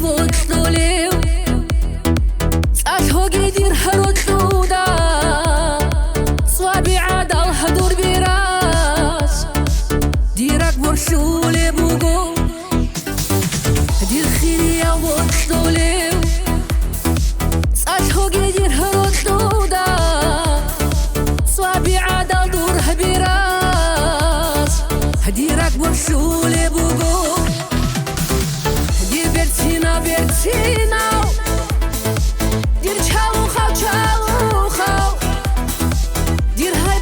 وطلوليو صاشهو قيدير هرودودا صوابي عادا الهدور براس ديرك برشولي بوغو دير خيريا وطلوليو صاشهو قيدير هرودودا صوابي عادا الدور براس ديرك برشولي بوغو Bertina, dir chau khau, dir hay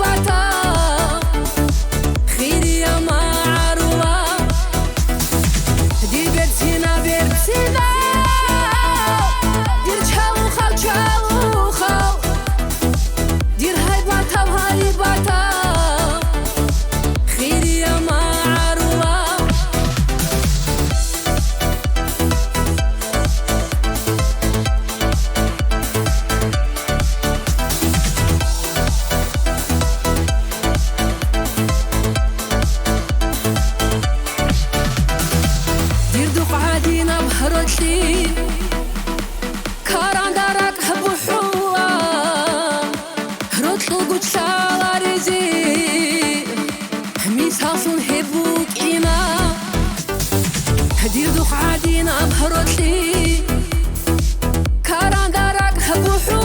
bata, khiriya ma'ruwa, dir Bertina, dir chau khau, dir hay bata, khiriya ma'ruwa. هرجي كاران دارك هبوحوا هرطلو قد شالاريزي هميس هاسون هبوك إينا هدير دوخ عادينا بهرجي كاران دارك هبوحوا